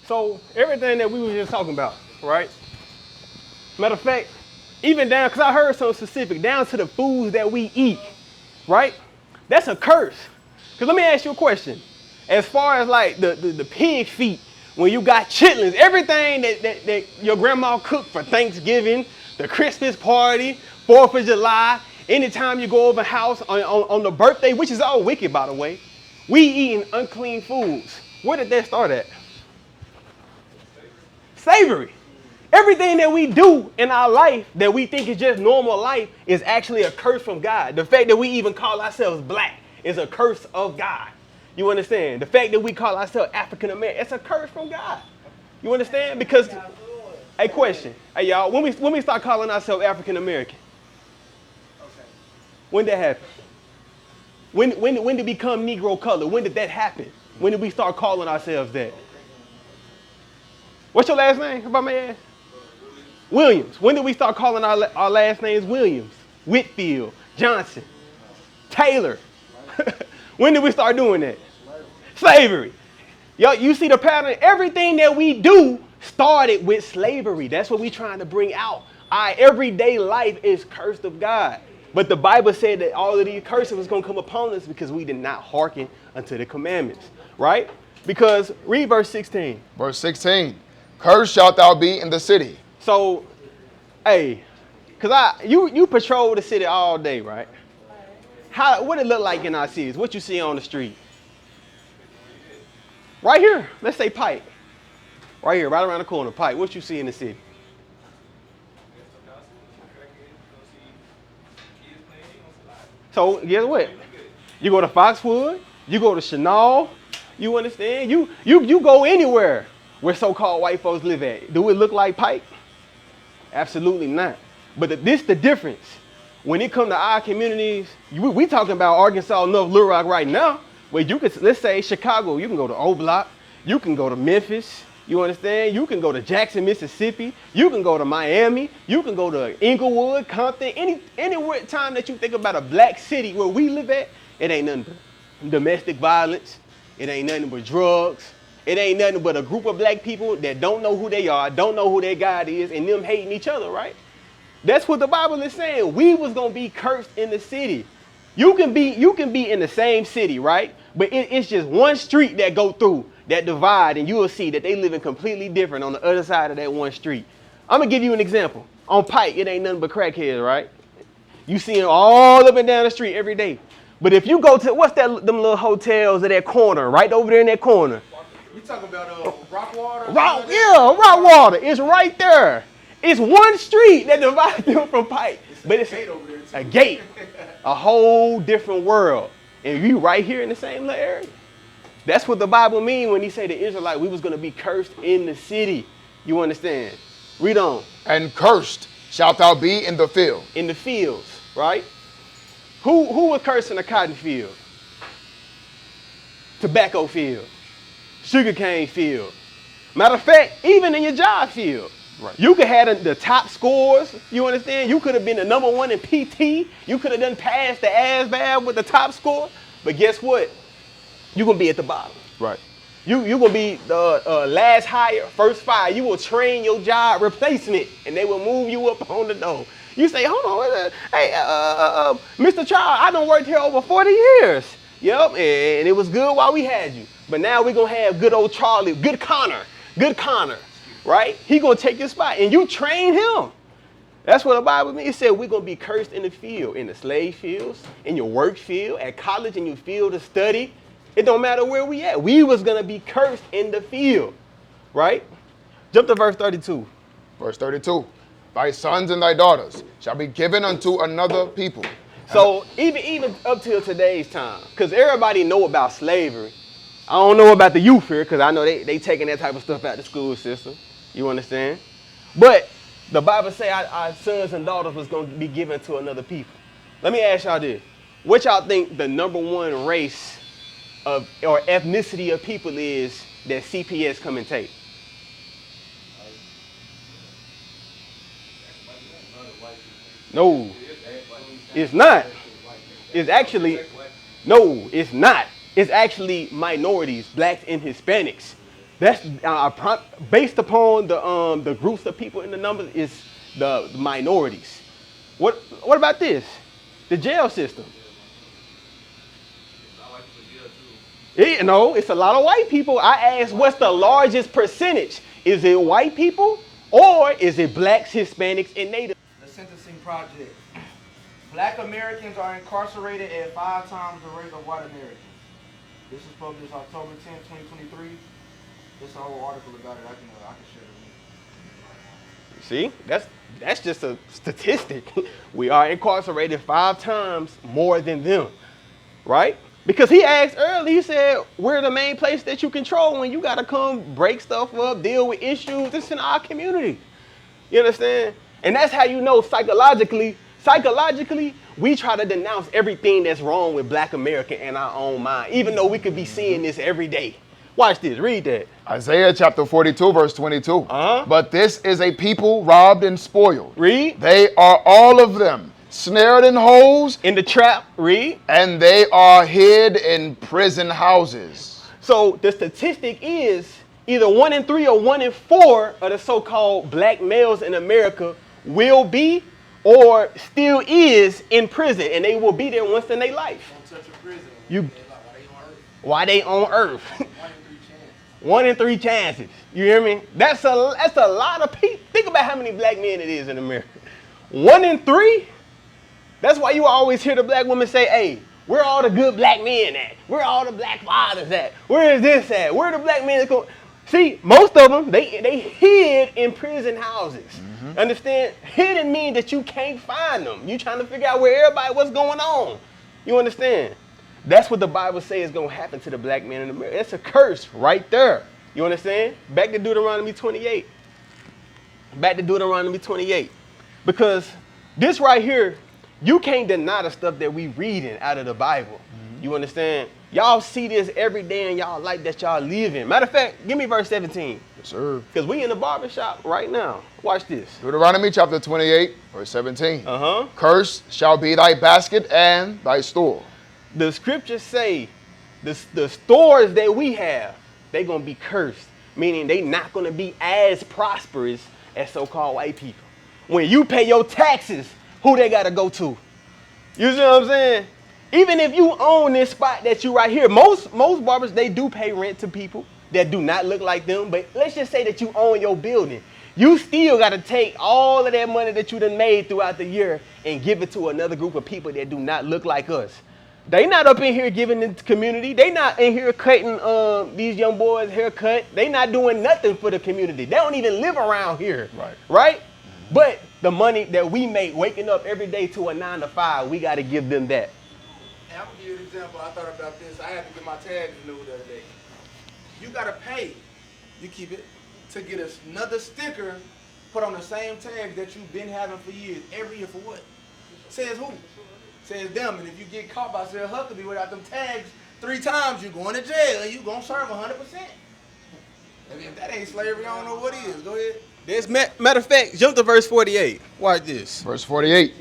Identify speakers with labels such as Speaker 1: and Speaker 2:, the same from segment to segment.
Speaker 1: So everything that we were just talking about, right? Matter of fact, even down, because I heard something specific, down to the foods that we eat, right? That's a curse. Because let me ask you a question. As far as like the pig feet, when you got chitlins, everything that your grandma cooked for Thanksgiving, the Christmas party, 4th of July, anytime you go over house on the birthday, which is all wicked, by the way, we eating unclean foods. Where did that start at? Slavery. Everything that we do in our life that we think is just normal life is actually a curse from God. The fact that we even call ourselves black is a curse of God. You understand? The fact that we call ourselves African American, it's a curse from God. You understand? Because, hey, question. Hey, y'all, when we start calling ourselves African American, when did that happen? When did we become Negro color? When did that happen? When did we start calling ourselves that? What's your last name, if I may ask? Williams. When did we start calling our last names Williams, Whitfield, Johnson, Taylor? When did we start doing that? Slavery. Yo, you see the pattern? Everything that we do started with slavery. That's what we're trying to bring out. Our everyday life is cursed of God. But the Bible said that all of these curses was going to come upon us because we did not hearken unto the commandments. Right? Because read verse 16.
Speaker 2: Verse 16. Cursed shalt thou be in the city.
Speaker 1: So, hey, because you patrol the city all day, right? What it look like in our cities? What you see on the street? Right here, let's say Pike. Right here, right around the corner, Pike. What you see in the city? So guess what? You go to Foxwood, you go to Chenal, you understand? You go anywhere where so-called white folks live at. Do it look like Pike? Absolutely not. But this the difference. When it comes to our communities, we talking about Arkansas, North Little Rock right now, where you could, let's say Chicago, you can go to O Block, you can go to Memphis, you understand? You can go to Jackson, Mississippi, you can go to Miami, you can go to Inglewood, Compton, any time that you think about a black city where we live at, it ain't nothing but domestic violence, it ain't nothing but drugs, it ain't nothing but a group of black people that don't know who they are, don't know who their God is, and them hating each other, right? That's what the Bible is saying. We was gonna be cursed in the city. You can be in the same city, right? But it's just one street that go through that divide, and you will see that they living completely different on the other side of that one street. I'm gonna give you an example. On Pike, it ain't nothing but crackheads, right? You see them all up and down the street every day. But if you go to them little hotels at that corner, right over there in that corner.
Speaker 3: You talking about Rockwater?
Speaker 1: Rockwater. It's right there. It's one street that divides them from Pike. But it's a gate. A whole different world. And you right here in the same little area. That's what the Bible means when he say the Israelites, we was going to be cursed in the city. You understand? Read on.
Speaker 2: And cursed shalt thou be in the field.
Speaker 1: In the fields, right? Who was cursed in a cotton field? Tobacco field. Sugarcane field. Matter of fact, even in your job field. Right. You could have the top scores, you understand? You could have been the number one in PT. You could have done passed the ASVAB with the top score. But guess what? You're going to be at the bottom.
Speaker 2: Right.
Speaker 1: You're going to be the last hire, first fire. You will train your job replacement, and they will move you up on the door. You say, hold on, hey, Mr. Child, I done worked here over 40 years. Yep, and it was good while we had you. But now we're going to have good old Charlie, good Connor, right? He going to take your spot, and you train him. That's what the Bible means. It said we're going to be cursed in the field, in the slave fields, in your work field, at college, in your field of study. It don't matter where we at. We was going to be cursed in the field, right? Jump to verse 32.
Speaker 2: Verse 32. Thy sons and thy daughters shall be given unto another people.
Speaker 1: So even up till today's time, because everybody know about slavery. I don't know about the youth here, because I know they taking that type of stuff out the school system. You understand? But the Bible say our sons and daughters was going to be given to another people. Let me ask y'all this. What y'all think the number one race of or ethnicity of people is that CPS come and take? No, it's not. It's actually, no, it's not. It's actually minorities, blacks and Hispanics. That's based upon the groups of people in the numbers is the minorities. What about this? The jail system. No, it's a lot of white people. I asked, what's the largest percentage? Is it white people or is it blacks, Hispanics, and natives?
Speaker 3: The Sentencing Project. Black Americans are incarcerated at 5 times the rate of white Americans. This is published October 10, 2023. There's a whole article about it. I can share it with you.
Speaker 1: See, that's just a statistic. We are incarcerated 5 times more than them, right? Because he asked earlier, he said, we're the main place that you control when you got to come break stuff up, deal with issues. This in our community. You understand? And that's how you know psychologically, we try to denounce everything that's wrong with Black America in our own mind, even though we could be seeing this every day. Watch this, read that.
Speaker 2: Isaiah chapter 42, verse 22. But this is a people robbed and spoiled.
Speaker 1: Read.
Speaker 2: They are all of them snared in holes.
Speaker 1: In the trap, read.
Speaker 2: And they are hid in prison houses.
Speaker 1: So the statistic is either 1 in 3 or 1 in 4 of the so-called black males in America will be or still is in prison, and they will be there once in their life.
Speaker 3: Don't touch a prison.
Speaker 1: Why they on earth?
Speaker 3: 1 in 3 chances.
Speaker 1: 1 in 3 chances. You hear me? That's a lot of people. Think about how many black men it is in America. 1 in 3? That's why you always hear the black women say, hey, where all the good black men at? Where all the black fathers at? Where is this at? Where the black men go? See, most of them, they hid in prison houses. Mm-hmm. Understand? Hidden means that you can't find them. You trying to figure out where everybody, what's going on. You understand? That's what the Bible says is going to happen to the black man in America. It's a curse right there. You understand? Back to Deuteronomy 28. Because this right here, you can't deny the stuff that we reading out of the Bible. Mm-hmm. You understand? Y'all see this every day and y'all like that y'all live in. Matter of fact, give me verse 17.
Speaker 2: Yes, sir.
Speaker 1: Because we in the barbershop right now. Watch this.
Speaker 2: Deuteronomy chapter 28, verse 17. Cursed shall be thy basket and thy store.
Speaker 1: The scriptures say the stores that we have, they're going to be cursed. Meaning they not going to be as prosperous as so-called white people. When you pay your taxes, who they got to go to? You see what I'm saying? Even if you own this spot that you right here, most barbers, they do pay rent to people that do not look like them. But let's just say that you own your building. You still got to take all of that money that you done made throughout the year and give it to another group of people that do not look like us. They not up in here giving the community. They not in here cutting these young boys' haircut. They not doing nothing for the community. They don't even live around here. Right? But the money that we make waking up every day to a 9 to 5, we got to give them that.
Speaker 3: And I'm going to give you an example. I thought about this. I had to get my tags renewed the other day. You got to pay, you keep it, to get another sticker put on the same tags that you've been having for years. Every year for what? Says who? Says them. And if you get caught by Sarah Huckabee without them tags 3 times, you're going to jail and you're going to serve 100%. If that ain't slavery, I don't know what is. Go ahead.
Speaker 1: There's matter of fact, jump to verse 48. Watch this.
Speaker 2: Verse 48.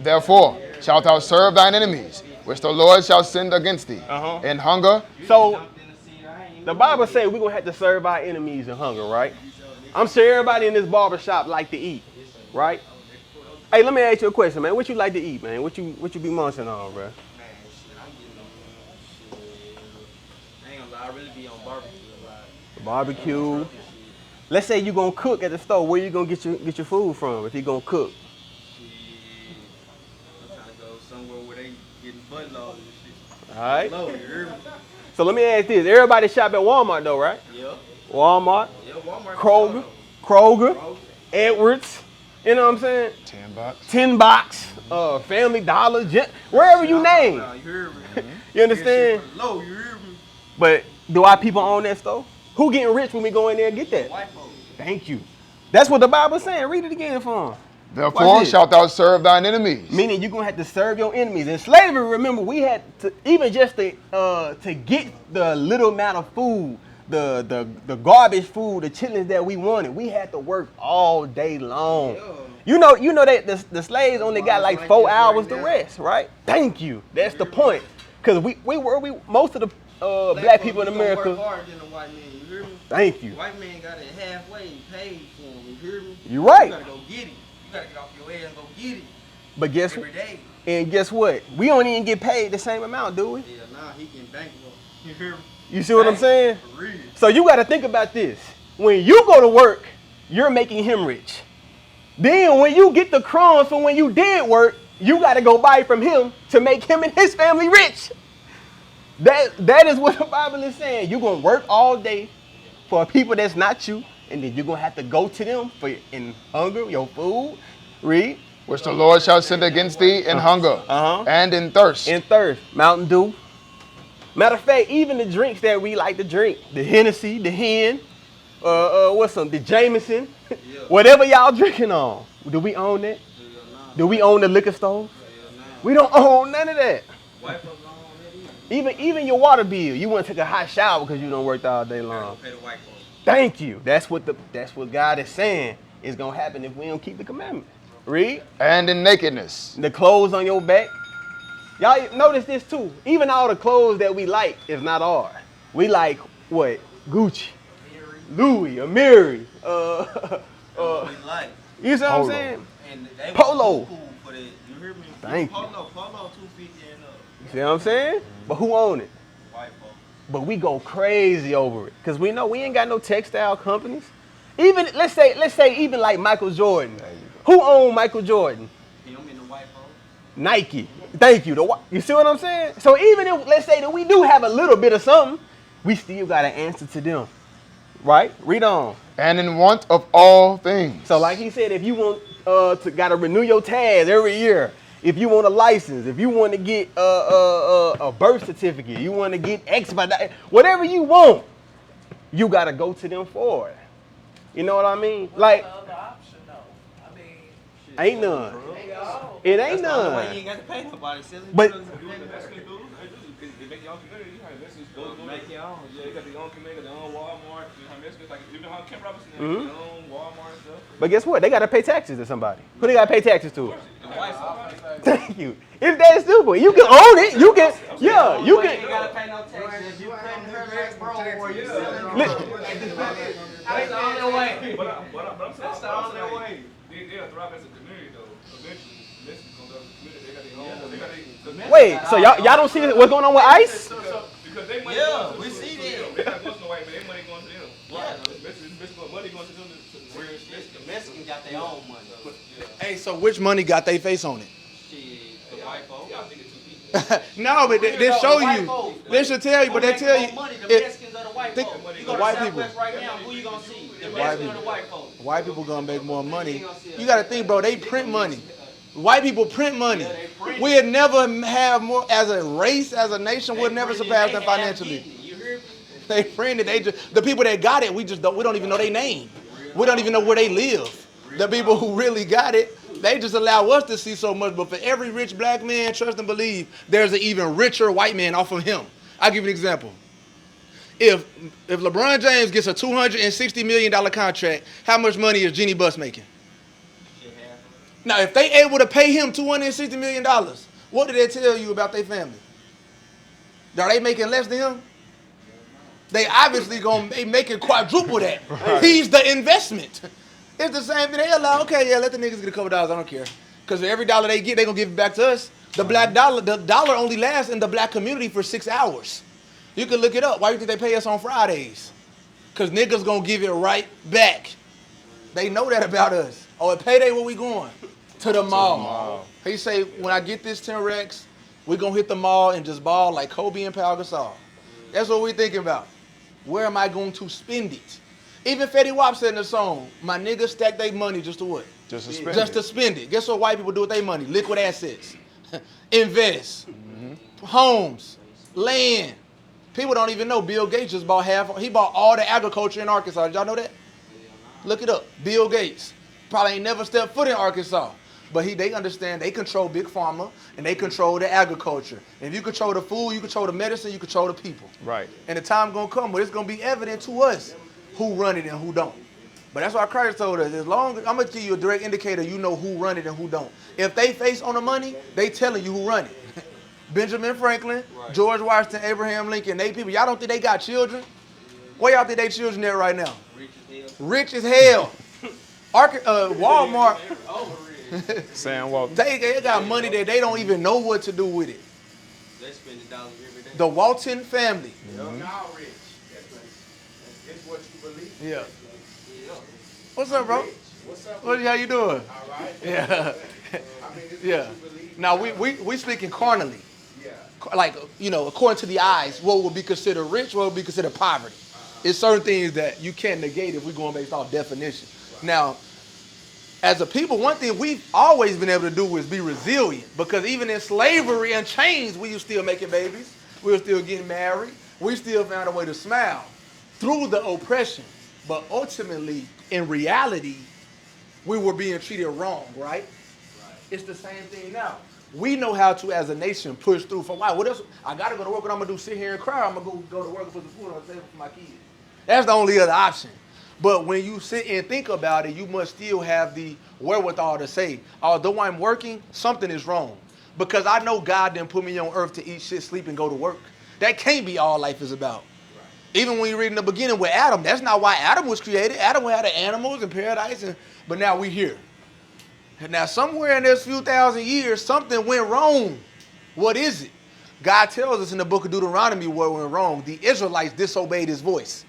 Speaker 2: Therefore shalt thou serve thine enemies, which the Lord shall send against thee, in hunger.
Speaker 1: So the Bible says we're going to have to serve our enemies in hunger, right? I'm sure everybody in this barbershop like to eat, right? Hey, let me ask you a question, man. What you like to eat, man? What you be munching on, bro?
Speaker 4: Man, I ain't gonna lie, I really be on barbecue a lot.
Speaker 1: Barbecue. Let's say you gonna cook at the store. Where you gonna get your food from if you gonna cook?
Speaker 4: I'm trying to go somewhere where they getting butt loaded and shit.
Speaker 1: All right.
Speaker 4: Low, you hear me?
Speaker 1: So let me ask this. Everybody shop at Walmart though, right?
Speaker 4: Yeah.
Speaker 1: Walmart.
Speaker 4: Yeah, Walmart.
Speaker 1: Kroger. Edwards. You know what I'm saying?
Speaker 2: 10 bucks.
Speaker 1: 10 box. Family Dollar. Wherever you name.
Speaker 4: You hear me?
Speaker 1: You understand?
Speaker 4: Low, you hear me?
Speaker 1: But do our people own that store? Who getting rich when we go in there and get that?
Speaker 4: White folks.
Speaker 1: Thank you. That's what the Bible's saying. Read it again for them.
Speaker 2: Therefore shalt thou serve thine enemies.
Speaker 1: Meaning you're going to have to serve your enemies. In slavery, remember, we had to, even just to get the little amount of food, the garbage food, the chitlins that we wanted, we had to work all day long.
Speaker 4: Yeah.
Speaker 1: You know that the slaves only got like 4 hours to rest, right? Thank you. That's the point. Because we most of the black people in America.
Speaker 4: Work harder than the white man, you hear me?
Speaker 1: Thank you.
Speaker 4: White man got it halfway paid for him, you hear me?
Speaker 1: You're right.
Speaker 4: You gotta go get it. You gotta get off your ass and go get it.
Speaker 1: But guess
Speaker 4: every day.
Speaker 1: And guess what? We don't even get paid the same amount, do we?
Speaker 4: Yeah, nah, he getting bankrupt. You hear me?
Speaker 1: You see what I'm saying?
Speaker 4: For real.
Speaker 1: So you got to think about this. When you go to work, you're making him rich. Then when you get the crumbs from when you did work, you got to go buy from him to make him and his family rich. That is what the Bible is saying. You're going to work all day for people that's not you, and then you're going to have to go to them for in hunger, your food. Read.
Speaker 2: Which the Lord shall send against thee in hunger and in thirst.
Speaker 1: In thirst. Mountain Dew. Matter of fact, even the drinks that we like to drink, the Hennessy, the Hen, the Jameson, whatever y'all drinking on, do we own that? Do we own the liquor stores? We don't own none of that. Even your water bill, you want to take a hot shower because you don't work all day long. Thank you. That's what God is saying is gonna happen if we don't keep the commandments. Read.
Speaker 2: And in nakedness.
Speaker 1: The clothes on your back. Y'all notice this too. Even all the clothes that we like is not ours. We like what? Gucci, Louis, Amiri. You see what I'm saying?
Speaker 4: And they
Speaker 1: Polo.
Speaker 4: cool for that. You hear me?
Speaker 1: Thank you.
Speaker 4: Polo 250 and up.
Speaker 1: You see what I'm saying? But who own it?
Speaker 4: White folks.
Speaker 1: But we go crazy over it because we know we ain't got no textile companies. Even let's say even like Michael Jordan. Who owned Michael Jordan?
Speaker 4: Him and the white folks.
Speaker 1: Nike. Thank you. You see what I'm saying? So even if let's say that we do have a little bit of something, we still got to answer to them. Right? Read on.
Speaker 2: And in want of all things.
Speaker 1: So like he said, if you want gotta renew your tags every year, if you want a license, if you want to get a birth certificate, you want to get expedited, whatever you want, you gotta go to them for it. You know what I mean? Like, ain't none. It ain't none.
Speaker 4: Why you ain't got to pay nobody, silly?
Speaker 1: But
Speaker 5: Make your own community. You have Mexicans make your own. Yeah, they got their own community, their own Walmart. You have Mexicans like even how Ken Robinson has their own Walmart and stuff.
Speaker 1: But guess what? They gotta pay taxes to somebody. Who they gotta pay taxes to?
Speaker 5: The white folks.
Speaker 1: Thank you. It's that simple. You can own it. You can. Yeah. You
Speaker 4: You ain't
Speaker 1: can.
Speaker 4: got to pay no taxes. If you cutting her legs, bro, or you selling
Speaker 5: That's the only way. But I'm saying
Speaker 4: That's the only way.
Speaker 5: They'll thrive as a community though. Eventually, Mexicans gonna go to the community. They got their own. They got their.
Speaker 1: Wait. So y'all don't see what's going on with ICE?
Speaker 5: Because they money
Speaker 4: Yeah,
Speaker 5: going to
Speaker 4: we see that.
Speaker 5: They're not going to the white man. Their money going to them.
Speaker 4: Yeah.
Speaker 5: Money going to them. Where it's
Speaker 4: The Mexicans got their own money.
Speaker 3: Hey, so which money got their face on it?
Speaker 4: Shit, the white folks.
Speaker 5: y'all think it's too deep.
Speaker 3: No, but they show you. They should tell you, but they tell you.
Speaker 4: Money, the
Speaker 3: it-
Speaker 4: Mexicans or the white
Speaker 3: think-
Speaker 4: folks. You
Speaker 3: the
Speaker 4: go to
Speaker 3: white
Speaker 4: Southwest
Speaker 3: people.
Speaker 4: right now, who you gonna see? The
Speaker 3: White
Speaker 4: Mexicans or
Speaker 3: people.
Speaker 4: the white folks?
Speaker 3: White people gonna make more money. You gotta think, bro. They print money. White people print money. We'd never have more as a race, as a nation. We'll never surpass them financially.
Speaker 4: You hear me?
Speaker 3: They printed. The people that got it, we don't even know their name. We don't even know where they live. The people who really got it, they just allow us to see so much. But for every rich black man, trust and believe, there's an even richer white man off of him. I'll give you an example. If LeBron James gets a $260 million contract, how much money is Jeannie Buss making? Now, if they able to pay him $260 million, what did they tell you about their family? Are they making less than him? They obviously they making quadruple that. Right. He's the investment. It's the same thing. They allow, okay, yeah, let the niggas get a couple dollars. I don't care. Because every dollar they get, they going to give it back to us. The dollar only lasts in the black community for 6 hours. You can look it up. Why do you think they pay us on Fridays? Because niggas going to give it right back. They know that about us. Oh, at payday, where we going? To the mall. He say, when I get this 10 racks, we going to hit the mall and just ball like Kobe and Pau Gasol. That's what we thinking about. Where am I going to spend it? Even Fetty Wap said in the song, my niggas stack their money just to what?
Speaker 2: Just to spend
Speaker 3: Just to spend it. Guess what white people do with their money? Liquid assets. Invest. Homes. Land. People don't even know Bill Gates just bought he bought all the agriculture in Arkansas. Did y'all know that? Look it up. Bill Gates. Probably ain't never stepped foot in Arkansas. But they understand they control Big Pharma and they control the agriculture. And if you control the food, you control the medicine, you control the people.
Speaker 1: Right.
Speaker 3: And the time gonna come where it's gonna be evident to us who run it and who don't. But that's why Christ told us, as long as I'm gonna give you a direct indicator, you know who run it and who don't. If they face on the money, they telling you who run it. Benjamin Franklin, George Washington, Abraham Lincoln, they people. Y'all don't think they got children? Where y'all think they children at right now? Rich as hell. Walmart.
Speaker 2: Sam Walton.
Speaker 3: They got money that they don't even know what to do with it.
Speaker 4: They spend dollars every day.
Speaker 3: The Walton family.
Speaker 1: Y'all rich. It's what you believe.
Speaker 3: Yeah. What's up, bro?
Speaker 1: What's up?
Speaker 3: How you doing?
Speaker 1: All right.
Speaker 3: Yeah.
Speaker 1: I mean, it's
Speaker 3: Yeah.
Speaker 1: what you believe.
Speaker 3: Now we speaking carnally.
Speaker 1: Yeah.
Speaker 3: Like, according to the eyes, what would be considered rich, what would be considered poverty. It's certain things that you can't negate if we're going based off definition. Right. Now, as a people, one thing we've always been able to do is be resilient, because even in slavery and chains, we were still making babies. We were still getting married. We still found a way to smile through the oppression. But ultimately, in reality, we were being treated wrong, right? It's the same thing now. We know how to, as a nation, push through. For why? What else? I got to go to work. What I'm going to do? Sit here and cry? I'm going to go to work and put the food on the table for my kids. That's the only other option. But when you sit and think about it, you must still have the wherewithal to say, although I'm working, something is wrong. Because I know God didn't put me on earth to eat, shit, sleep, and go to work. That can't be all life is about. Right. Even when you read in the beginning with Adam, that's not why Adam was created. Adam had the animals in paradise, but now we're here. And now somewhere in this few thousand years, something went wrong. What is it? God tells us in the book of Deuteronomy what went wrong. The Israelites disobeyed his voice.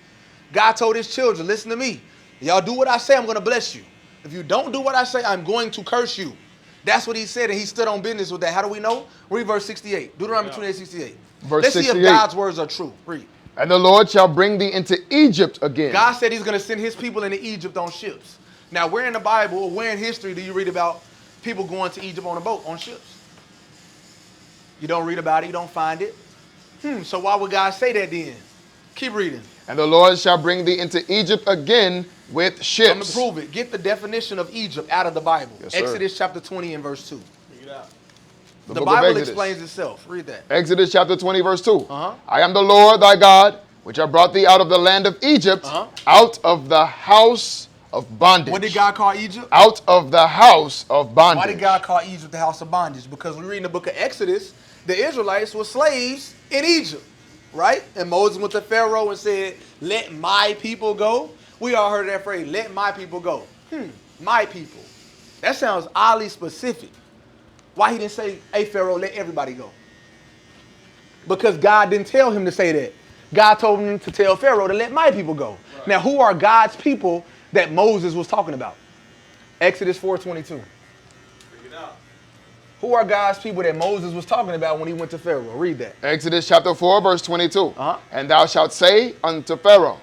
Speaker 3: God told his children, listen to me. Y'all do what I say, I'm going to bless you. If you don't do what I say, I'm going to curse you. That's what he said, and he stood on business with that. How do we know? Read verse 68. Deuteronomy 28:68.
Speaker 2: Verse
Speaker 3: Let's
Speaker 2: 68.
Speaker 3: see if God's words are true. Read.
Speaker 2: And the Lord shall bring thee into Egypt again.
Speaker 3: God said he's going to send his people into Egypt on ships. Now, where in the Bible or where in history do you read about people going to Egypt on a boat, on ships? You don't read about it. You don't find it. So why would God say that then? Keep reading.
Speaker 2: And the Lord shall bring thee into Egypt again with ships.
Speaker 3: I'm going to prove it. Get the definition of Egypt out of the Bible.
Speaker 2: Yes, sir.
Speaker 3: Exodus chapter 20 and verse 2.
Speaker 4: Figure it out.
Speaker 2: The
Speaker 3: The
Speaker 2: book of
Speaker 3: Bible
Speaker 2: Exodus.
Speaker 3: explains itself. Read that.
Speaker 2: Exodus chapter 20 verse 2.
Speaker 3: Uh-huh.
Speaker 2: I am the Lord thy God, which have brought thee out of the land of Egypt, out of the house of bondage.
Speaker 3: What did God call Egypt?
Speaker 2: Out of the house of bondage.
Speaker 3: Why did God call Egypt the house of bondage? Because we read in the book of Exodus, the Israelites were slaves in Egypt, right? And Moses went to Pharaoh and said, let my people go. We all heard that phrase, let my people go. My people. That sounds oddly specific. Why he didn't say, hey, Pharaoh, let everybody go? Because God didn't tell him to say that. God told him to tell Pharaoh to let my people go. Right. Now, who are God's people that Moses was talking about? Exodus 4:22.
Speaker 4: Figure it out.
Speaker 3: Who are God's people that Moses was talking about when he went to Pharaoh? Read that.
Speaker 2: Exodus chapter 4 verse 22.
Speaker 3: Uh-huh.
Speaker 2: And thou shalt say unto Pharaoh,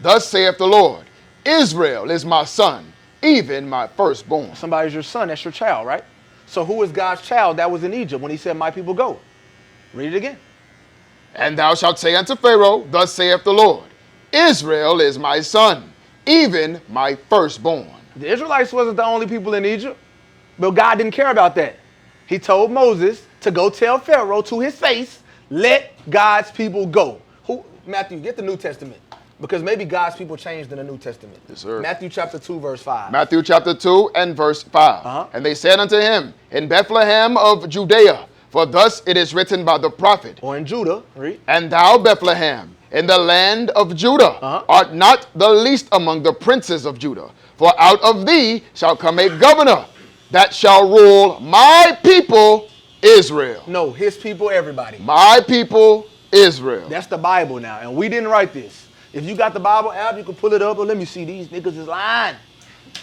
Speaker 2: thus saith the Lord, Israel is my son, even my firstborn.
Speaker 3: Somebody's your son, that's your child, right? So who is God's child that was in Egypt when he said, my people go? Read it again.
Speaker 2: And thou shalt say unto Pharaoh, thus saith the Lord, Israel is my son, even my firstborn.
Speaker 3: The Israelites wasn't the only people in Egypt, but God didn't care about that. He told Moses to go tell Pharaoh to his face, let God's people go. Matthew, get the New Testament, because maybe God's people changed in the New Testament.
Speaker 2: Yes, sir.
Speaker 3: Matthew chapter 2, verse 5.
Speaker 2: Matthew chapter 2 and verse 5. And they said unto him, in Bethlehem of Judea, for thus it is written by the prophet.
Speaker 3: Or in Judah, read.
Speaker 2: And thou, Bethlehem, in the land of Judah, art not the least among the princes of Judah. For out of thee shall come a governor that shall rule my people, Israel.
Speaker 3: No, his people, everybody.
Speaker 2: My people, Israel.
Speaker 3: That's the Bible now, and we didn't write this. If you got the Bible app, you can pull it up, but let me see, these niggas is lying.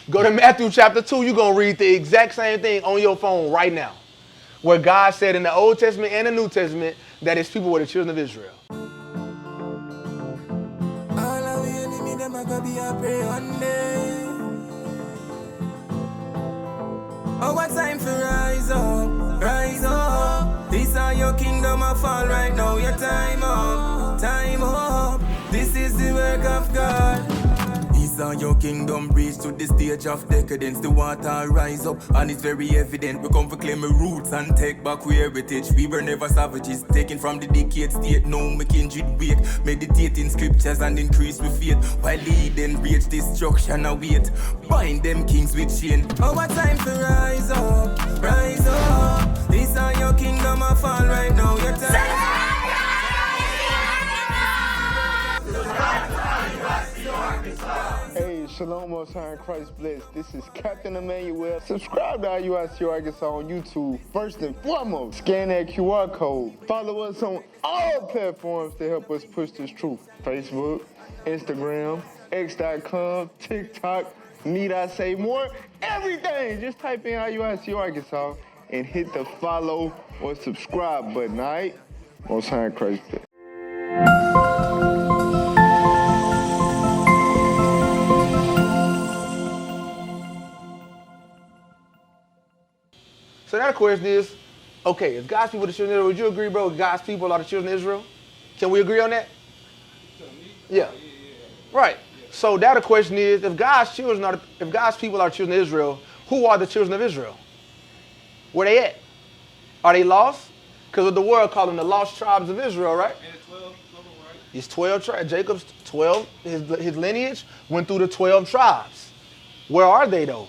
Speaker 3: Go to Matthew chapter 2, you're going to read the exact same thing on your phone right now, where God said in the Old Testament and the New Testament that his people were the children of Israel.
Speaker 6: All of the enemy, them a go be a prey one day. Oh, what time for rise up, rise up. This are your kingdom of fall right now. Your time up, time up. This is the work of God. This are your kingdom reach to the stage of decadence. The water rise up and it's very evident. We come to claim our roots and take back our heritage. We were never savages, taken from the decayed state. Now my kindred wake, meditating scriptures and increase with faith. While leading reach destruction await. Bind them kings with chain. Oh, what time for rise up, rise up. This are your kingdom a fall right now. Your time.
Speaker 7: Hey, Shalom, Most High in Christ Bless. This is Captain Immanuel. Subscribe to IUIC Arkansas on YouTube. First and foremost, scan that QR code. Follow us on all platforms to help us push this truth. Facebook, Instagram, X.com, TikTok, need I say more? Everything. Just type in IUIC Arkansas and hit the follow or subscribe button, all right? Most High in Christ Bless.
Speaker 3: So now the question is, okay, if God's people are the children of Israel, would you agree, bro, God's people are the children of Israel? Can we agree on that? Yeah. Right. So now the question is, if God's children are, if God's people are the children of Israel, who are the children of Israel? Where they at? Are they lost? Because of the world call them the lost tribes of Israel, right?
Speaker 5: And it's 12 total, right?
Speaker 3: It's 12 tribes. Jacob's 12, his lineage went through the 12 tribes. Where are they though?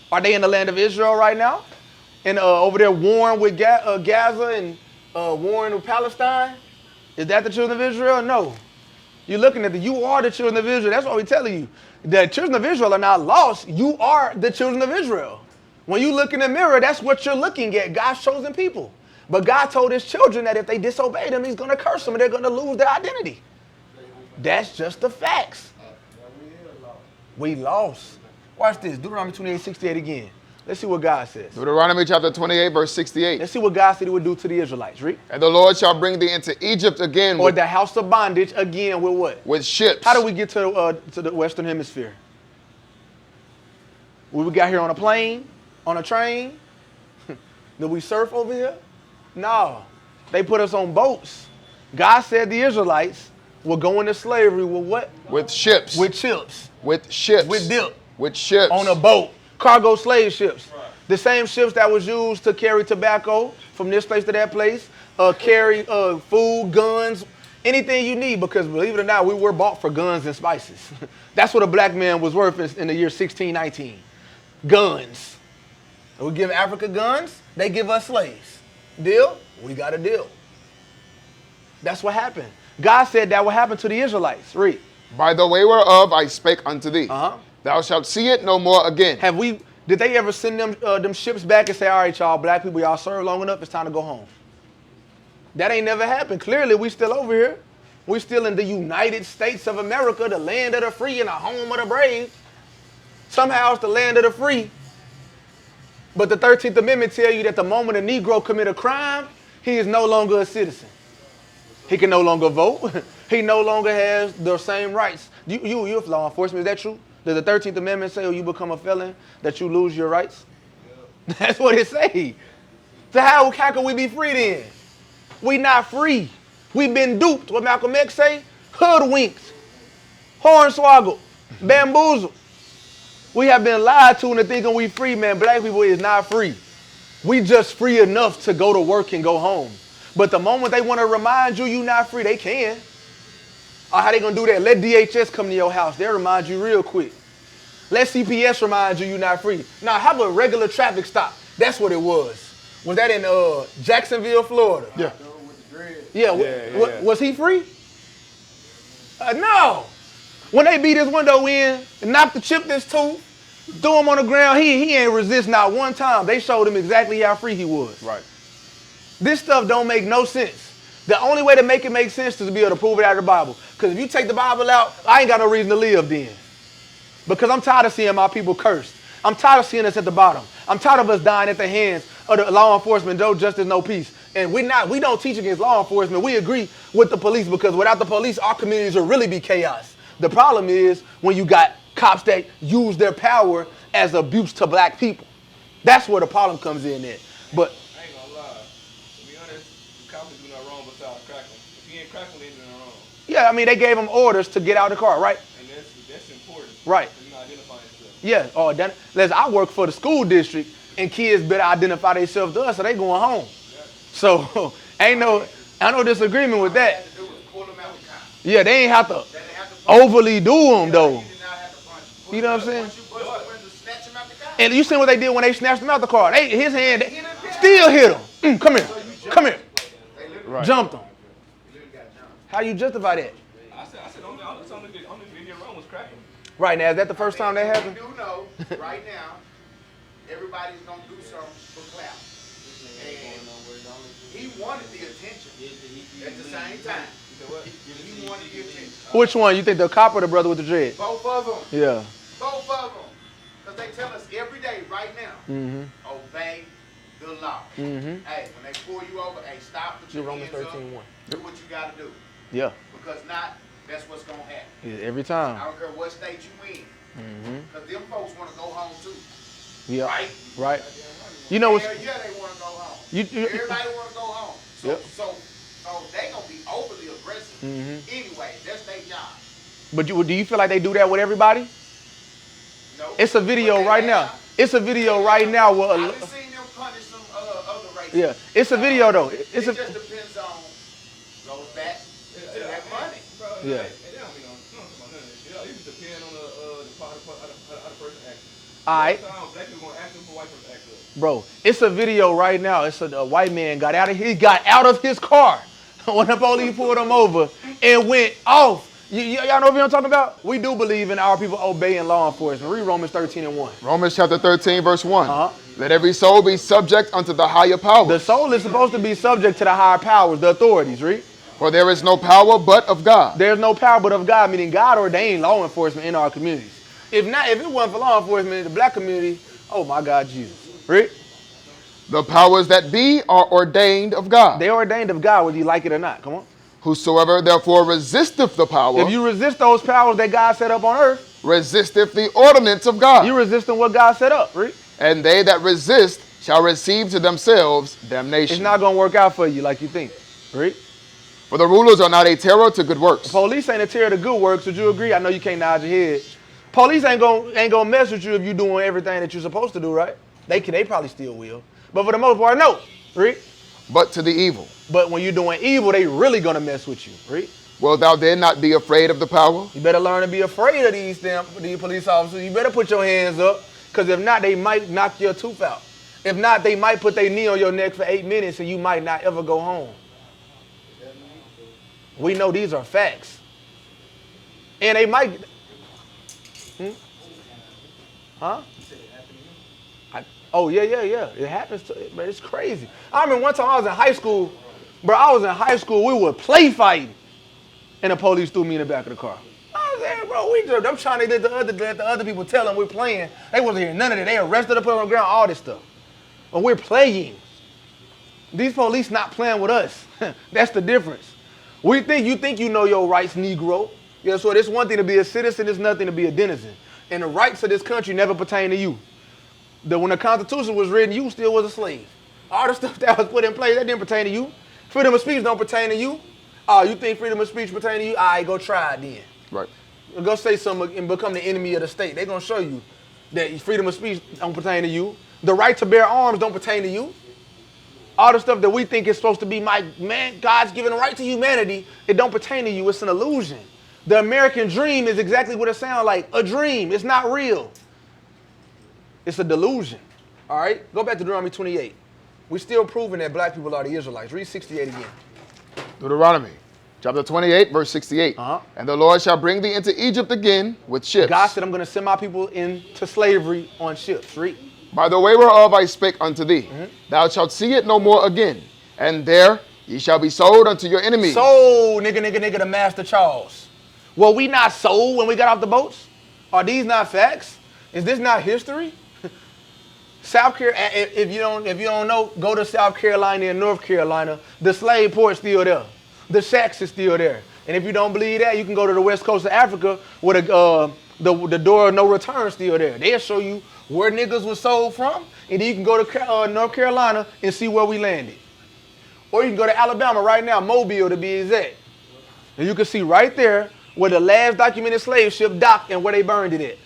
Speaker 3: Are they in the land of Israel right now? And over there warring with Gaza and warring with Palestine? Is that the children of Israel? No. You're looking at you are the children of Israel. That's what we're telling you. The children of Israel are not lost. You are the children of Israel. When you look in the mirror, that's what you're looking at, God's chosen people. But God told his children that if they disobey him, he's going to curse them and they're going to lose their identity. That's just the facts. We lost. Watch this. Deuteronomy 28:68 again. Let's see what God says.
Speaker 2: Deuteronomy chapter 28, verse 68.
Speaker 3: Let's see what God said he would do to the Israelites. Read.
Speaker 2: And the Lord shall bring thee into Egypt again
Speaker 3: Or the house of bondage again with what?
Speaker 2: with ships.
Speaker 3: How do we get to the Western Hemisphere? We got here on a plane, on a train. Did we surf over here? No. They put us on boats. God said the Israelites were going to slavery with what?
Speaker 2: With ships.
Speaker 3: With chips.
Speaker 2: With ships.
Speaker 3: With dip.
Speaker 2: With ships.
Speaker 3: On a boat. Cargo slave ships. Right. The same ships that was used to carry tobacco from this place to that place, carry food, guns, anything you need, because believe it or not, we were bought for guns and spices. That's what a black man was worth in the year 1619. Guns. We give Africa guns, they give us slaves. Deal? We got a deal. That's what happened. God said that would happen to the Israelites. Read.
Speaker 2: By the way whereof I spake unto thee.
Speaker 3: Uh-huh.
Speaker 2: Thou shalt see it no more again.
Speaker 3: Did they ever send them ships back and say, all right, y'all, black people, y'all served long enough, it's time to go home? That ain't never happened. Clearly, we still over here. We still in the United States of America, the land of the free and the home of the brave. Somehow it's the land of the free. But the 13th Amendment tell you that the moment a Negro commit a crime, he is no longer a citizen. He can no longer vote. He no longer has the same rights. You're law enforcement, is that true? Does the 13th Amendment say when you become a felon that you lose your rights? Yep. That's what it say. So how can we be free then? We not free. We've been duped. What Malcolm X say? Hoodwinked, hornswoggled, bamboozled. We have been lied to into thinking we free, man. Black people is not free. We just free enough to go to work and go home. But the moment they want to remind you not free, they can. How they gonna do that? Let DHS come to your house. They'll remind you real quick. Let CPS remind you you're not free. Now have a regular traffic stop. That's what it was. Was that in Jacksonville, Florida?
Speaker 2: Yeah.
Speaker 3: Yeah. Was he free? No. When they beat his window in, and knocked the chip this tooth, threw him on the ground, he ain't resist not one time. They showed him exactly how free he was.
Speaker 2: Right.
Speaker 3: This stuff don't make no sense. The only way to make it make sense is to be able to prove it out of the Bible. Because if you take the Bible out, I ain't got no reason to live then. Because I'm tired of seeing my people cursed. I'm tired of seeing us at the bottom. I'm tired of us dying at the hands of the law enforcement, no justice, no peace. And we don't teach against law enforcement. We agree with the police, because without the police, our communities will really be chaos. The problem is when you got cops that use their power as abuse to black people. That's where the problem comes in at. But
Speaker 5: I ain't gonna lie. To be honest, the cops do nothing wrong besides cracking. If you ain't cracking, they do nothing wrong.
Speaker 3: yeah, I mean, they gave them orders to get out of the car, right?
Speaker 5: And that's important.
Speaker 3: Right.
Speaker 5: You're not identifying yourself.
Speaker 3: Yeah. Oh, listen, I work for the school district, and kids better identify themselves to us, so they going home. Yeah. So I no disagreement with that. Yeah, they ain't have to overly do them though. You know what I'm saying? And you seen what they did when they snatched him out the car? His hand still hit him. Come here.
Speaker 1: Come here.
Speaker 3: They literally,
Speaker 2: Right.
Speaker 1: Jumped him.
Speaker 3: literally got jumped.
Speaker 1: How you justify that?
Speaker 5: I said on the video, Rome was cracking.
Speaker 1: Right now, is that the first time that happened?
Speaker 3: You do know, right now, everybody's going to do something for clout. And he wanted the attention at the same time. He wanted the attention.
Speaker 1: Which one? You think the cop or the brother with the dread?
Speaker 3: Both of them.
Speaker 1: Yeah.
Speaker 3: Both of them. Because they tell us every day, right now, obey the law. Hey, when they pull you over, hey, stop, put your
Speaker 1: Romans
Speaker 3: hands up,
Speaker 1: 13:1.
Speaker 3: do what you got to do.
Speaker 1: Yeah.
Speaker 3: Because not, that's what's going to happen.
Speaker 1: Yeah, every time.
Speaker 3: I don't care what state you in. Because them folks want to go home too.
Speaker 1: Yeah.
Speaker 3: Right?
Speaker 1: Right. You know what's...
Speaker 3: Hell yeah, they want to go home.
Speaker 1: You-
Speaker 3: Everybody want to go home. So,
Speaker 1: Yep.
Speaker 3: so they going to be overly aggressive. Anyway, that's their job.
Speaker 1: But do you feel like they do that with everybody?
Speaker 3: No.
Speaker 1: It's a video right now. It's a video right now where...
Speaker 3: I've been seeing them punish some other races.
Speaker 1: Yeah. It's a video though.
Speaker 3: It
Speaker 1: It's
Speaker 3: just
Speaker 1: a...
Speaker 3: depends on, goes back to that money.
Speaker 1: Yeah.
Speaker 5: They don't be on none of this shit. It just depend on how the person acts.
Speaker 1: All right.
Speaker 5: Sometimes black people gonna ask them for white person to act up.
Speaker 1: Bro, it's a video right now. It's a white man got out of his car when the police pulled him over and went off. Y'all know what I'm talking about? We do believe in our people obeying law enforcement. Read Romans 13:1.
Speaker 2: Romans chapter 13, verse 1.
Speaker 1: Uh-huh.
Speaker 2: Let every soul be subject unto the higher powers.
Speaker 1: The soul is supposed to be subject to the higher powers, the authorities, right?
Speaker 2: For there is no power but of God.
Speaker 1: There's no power but of God, meaning God ordained law enforcement in our communities. If it wasn't for law enforcement in the black community, oh my God, Jesus. Right?
Speaker 2: The powers that be are ordained of God.
Speaker 1: They ordained of God, whether you like it or not. Come on.
Speaker 2: Whosoever therefore resisteth the power,
Speaker 1: If you resist those powers that God set up on earth,
Speaker 2: resisteth the ordinance of God.
Speaker 1: you're resisting what God set up, right?
Speaker 2: And they that resist shall receive to themselves damnation.
Speaker 1: It's not gonna work out for you like you think, right?
Speaker 2: For the rulers are not a terror to good works.
Speaker 1: Police ain't a terror to good works. Would you agree? I know you can't nod your head. Police ain't gonna mess with you if you're doing everything that you're supposed to do, right? They probably still will, but for the most part, no, right?
Speaker 2: But to the evil.
Speaker 1: But when you're doing evil, they really gonna mess with you, right?
Speaker 2: Wilt thou then not be afraid of the power?
Speaker 1: You better learn to be afraid of these police officers. You better put your hands up, because if not, they might knock your tooth out. If not, they might put their knee on your neck for 8 minutes and you might not ever go home. We know these are facts. And they might... Huh? Oh, yeah. It happens but it's crazy. I remember one time I was in high school. We were play fighting. And the police threw me in the back of the car. I was saying, bro, I'm trying to let the other people tell them we're playing. They wasn't hearing none of it. They arrested us, put on the ground, all this stuff. But we're playing. These police not playing with us. That's the difference. You think you know your rights, Negro. Yeah, so it's one thing to be a citizen, it's nothing to be a denizen. And the rights of this country never pertain to you. When the Constitution was written, you still was a slave. All the stuff that was put in place, that didn't pertain to you. Freedom of speech don't pertain to you. Oh, you think freedom of speech pertain to you? All right, go try it then.
Speaker 2: Right.
Speaker 1: Go say something and become the enemy of the state. They're going to show you that freedom of speech don't pertain to you. The right to bear arms don't pertain to you. All the stuff that we think is supposed to be God's given a right to humanity, it don't pertain to you. It's an illusion. The American dream is exactly what it sounds like, a dream. It's not real. It's a delusion. All right? Go back to Deuteronomy 28. We're still proving that black people are the Israelites. Read 68 again.
Speaker 2: Deuteronomy chapter 28, verse 68. And the Lord shall bring thee into Egypt again with ships.
Speaker 1: God said, I'm going to send my people into slavery on ships. Read.
Speaker 2: By the way whereof I spake unto thee, thou shalt see it no more again. And there ye shall be sold unto your enemies.
Speaker 1: Sold, nigga, to Master Charles. Well, we not sold when we got off the boats? Are these not facts? Is this not history? South Carolina, if you don't know, go to South Carolina and North Carolina. The slave port's still there. The shacks is still there. And if you don't believe that, you can go to the west coast of Africa where the door of no return is still there. They'll show you where niggas was sold from, and then you can go to North Carolina and see where we landed. Or you can go to Alabama right now, Mobile to be exact. And you can see right there where the last documented slave ship docked and where they burned it at.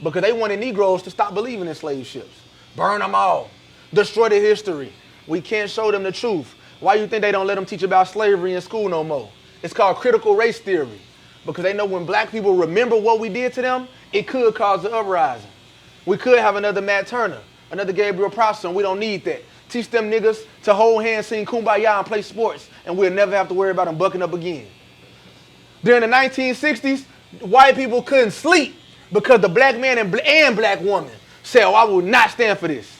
Speaker 1: Because they wanted Negroes to stop believing in slave ships. Burn them all. Destroy the history. We can't show them the truth. Why you think they don't let them teach about slavery in school no more? It's called critical race theory. Because they know when black people remember what we did to them, it could cause an uprising. We could have another Matt Turner, another Gabriel Prosser, and we don't need that. Teach them niggas to hold hands, sing kumbaya, and play sports, and we'll never have to worry about them bucking up again. During the 1960s, white people couldn't sleep because the black man and black woman said, oh, I will not stand for this.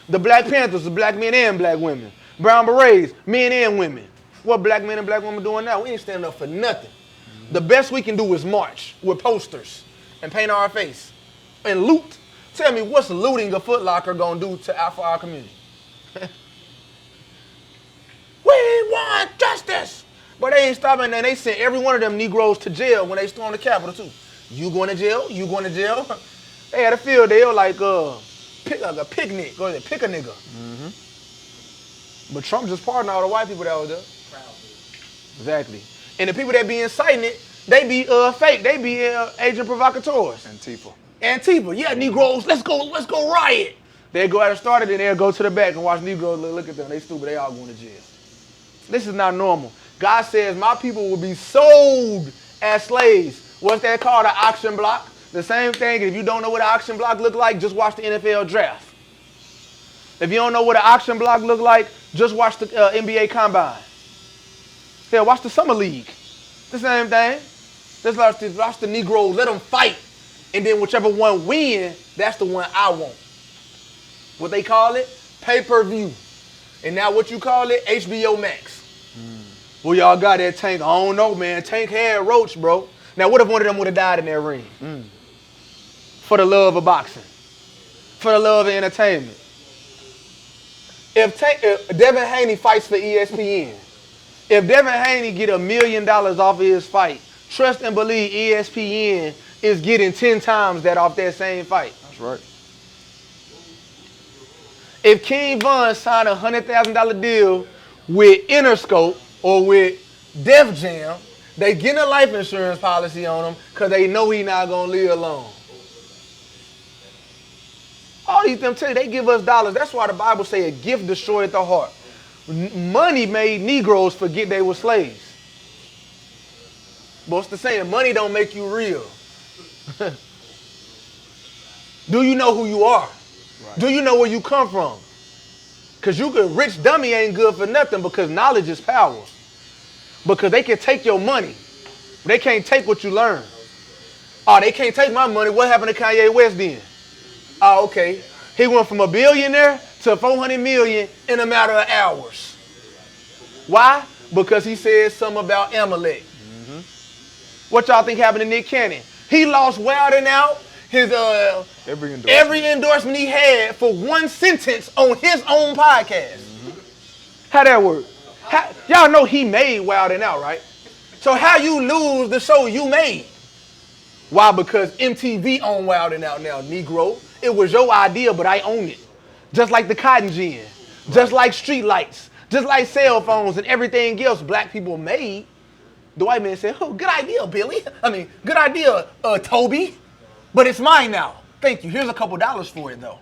Speaker 1: The Black Panthers was black men and black women. Brown Berets, men and women. What black men and black women doing now? We ain't standing up for nothing. The best we can do is march with posters and paint our face and loot. Tell me, what's looting a Foot Locker gonna do for our community? We want justice. But they ain't stopping, and they sent every one of them Negroes to jail when they stormed the Capitol too. You going to jail? You going to jail? They had a field day like a picnic. Go ahead, pick a nigga. But Trump just pardoned all the white people that was there. Exactly. And the people that be inciting it, they be fake. They be agent provocateurs. Antifa. Yeah, Negroes, let's go riot. They'll go out and start it, and they'll go to the back and watch Negroes look at them. They stupid. They all going to jail. This is not normal. God says my people will be sold as slaves. What's that called? An auction block. The same thing. If you don't know what an auction block look like, just watch the NFL draft. If you don't know what an auction block look like, just watch the NBA combine. Hell, watch the summer league. The same thing. Just watch the Negroes. Let them fight. And then whichever one win, that's the one I want. What they call it? Pay-per-view. And now what you call it? HBO Max. Well, y'all got that Tank. I don't know, man. Tank had Roach, bro. Now, what if one of them would have died in that ring? For the love of boxing. For the love of entertainment. If Devin Haney fights for ESPN, if Devin Haney get $1 million off of his fight, trust and believe ESPN is getting 10 times that off that same fight.
Speaker 2: That's right.
Speaker 1: If King Von signed a $100,000 deal with Interscope or with Def Jam, they getting a life insurance policy on him because they know he not going to live long. All these them tell you, they give us dollars. That's why the Bible say a gift destroyeth the heart. Money made Negroes forget they were slaves. But what's the saying? Money don't make you real. Do you know who you are? Right. Do you know where you come from? Because rich dummy ain't good for nothing because knowledge is power. Because they can take your money. But they can't take what you learn. Oh, they can't take my money. What happened to Kanye West then? Oh, okay. He went from a billionaire to 400 million in a matter of hours. Why? Because he said something about Amalek. What y'all think happened to Nick Cannon? He lost Wild 'N Out, his every endorsement he had for one sentence on his own podcast. How that work? Y'all know he made Wild 'N Out, right? So how you lose the show you made? Why? Because MTV own Wild 'N Out now, Negro. It was your idea, but I own it. Just like the cotton gin, just like street lights, just like cell phones and everything else black people made. The white man said, oh, good idea, Billy. Good idea, Toby. But it's mine now. Thank you. Here's a couple dollars for it, though.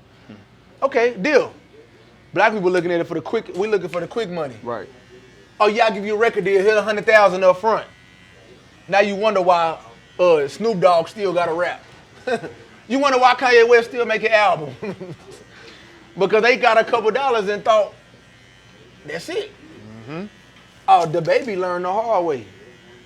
Speaker 1: Okay, deal. Black people looking at it for the quick. We looking for the quick money.
Speaker 2: Right.
Speaker 1: Oh, yeah, I'll give you a record deal. Here's $100,000 up front. Now you wonder why Snoop Dogg still got a rap. You wonder why Kanye West still make an album. Because they got a couple dollars and thought, that's it. Oh, the baby learned the hard way.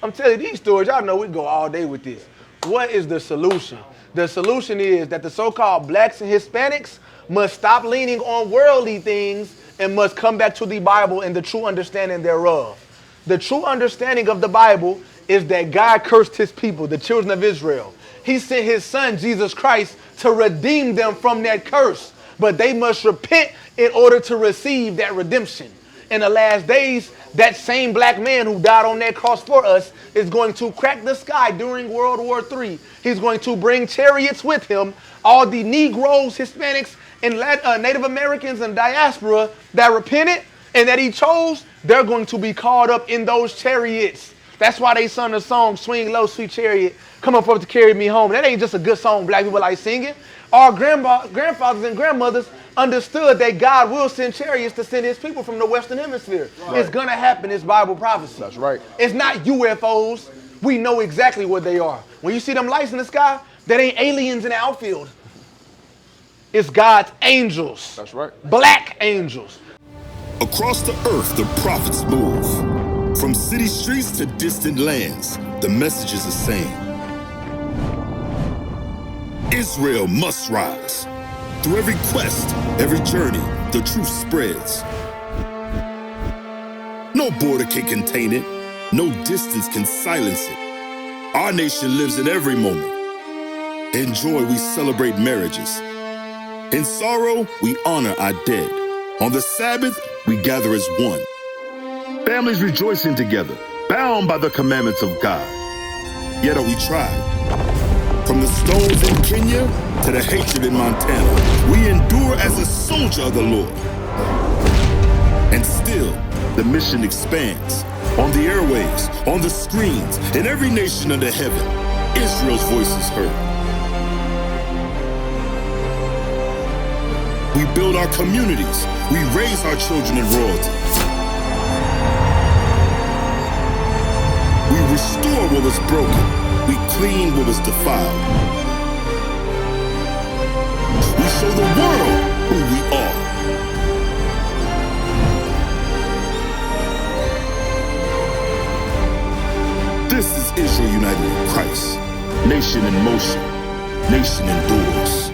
Speaker 1: I'm telling you these stories, y'all know we go all day with this. What is the solution? The solution is that the so-called blacks and Hispanics must stop leaning on worldly things and must come back to the Bible and the true understanding thereof. The true understanding of the Bible is that God cursed his people, the children of Israel. He sent his son, Jesus Christ, to redeem them from that curse. But they must repent in order to receive that redemption. In the last days, that same black man who died on that cross for us is going to crack the sky during World War III. He's going to bring chariots with him. All the Negroes, Hispanics, and Native Americans and diaspora that repented and that he chose, they're going to be caught up in those chariots. That's why they sung the song, Swing Low, Sweet Chariot, Come Up to Carry Me Home. That ain't just a good song black people like singing. Our grandfathers and grandmothers understood that God will send chariots to send his people from the Western Hemisphere. Right. It's going to happen. It's Bible prophecy.
Speaker 2: That's right.
Speaker 1: It's not UFOs. We know exactly what they are. When you see them lights in the sky, that ain't aliens in the outfield. It's God's angels.
Speaker 2: That's right.
Speaker 1: Black angels.
Speaker 8: Across the earth, the prophets move. From city streets to distant lands, the message is the same. Israel must rise. Through every quest, every journey, the truth spreads. No border can contain it. No distance can silence it. Our nation lives in every moment. In joy, we celebrate marriages. In sorrow, we honor our dead. On the Sabbath, we gather as one. Families rejoicing together, bound by the commandments of God. Yet are we tried. From the stones in Kenya to the hatred in Montana, we endure as a soldier of the Lord. And still, the mission expands. On the airwaves, on the screens, in every nation under heaven, Israel's voice is heard. We build our communities. We raise our children in royalty. We restore what was broken. We clean what was defiled. We show the world who we are. This is Israel united in Christ. Nation in motion. Nation endures.